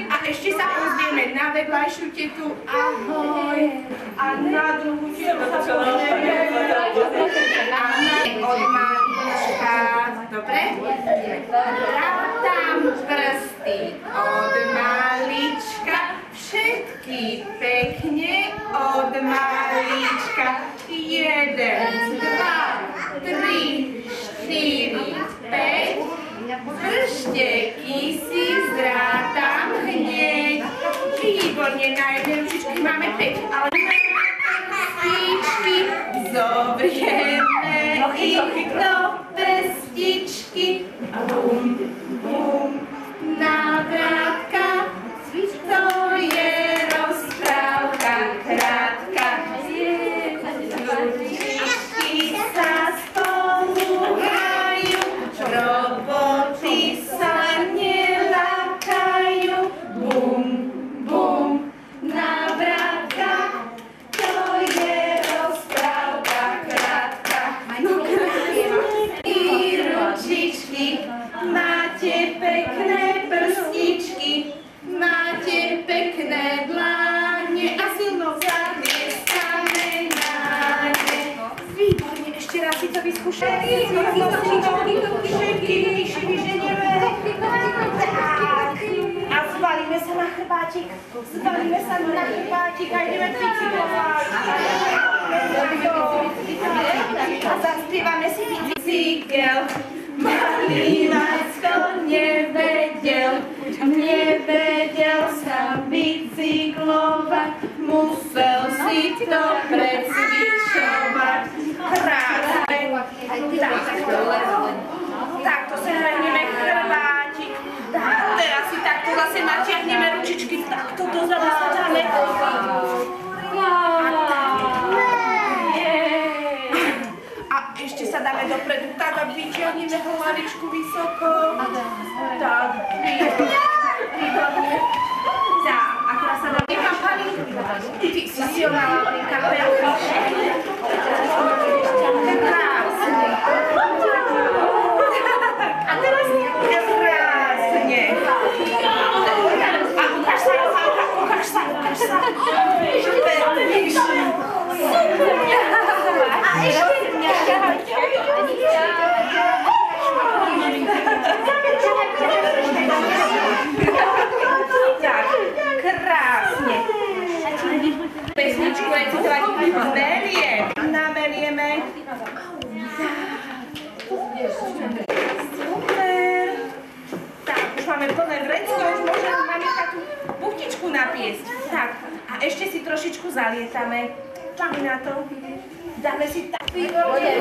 A ešte sa pozrieme na vedľajšiu tetu. Ahoj. A na druhú tetu sa pozrieme. Od malička. Dobre? Rátam prsty od malička. Všetky pekne od malička. 1, 2, 3, 4, 5. Pršteky si zrátam hneď. Výborne, na jednej ručičke máme 5, ale prstičky zobrieme ich do prstičky. Bum, bum, návratka, to je rozprávka krátka. Ručičky sa spolu hrajú, roboty sa nelakajú. Bum, bum, návratka, to je rozprávka krátka. I ručičky, máte pekné prstičky, máte pekné dláne a silno zamieskame na ne. Výborne, ešte raz si to vyskúšame. Všetky myši vyženieme. A zvalíme sa na chrbátik. Zvalíme sa na chrbátik a ideme bicyklovať. A zaspievame si bicykel. Malý Vacko nevedel sa bicyklovať, musel si to precvičovať. Krásne. Takto sa hrajeme chrbátik. Teraz si takto zase natiahneme ručičky, takto dozadu sa dáme. A ešte sa dáme dopredu, tak a vyťahneme hlavičku vysoko. Tak, výborne. Tak, akurát sa dáme kampani. Ty si silná, Laurinka, krásne. A teraz krásne. A ukáž sa. Super. A ešte. Tak, krásne. Pesničku recitovať Melie. Namelieme. Super. Tak, už máme plné vrecko, už môžeme mamička tú buchtičku napiesť. Tak, a ešte si trošičku zalietame. Čami na to. Dáme si tak výborne.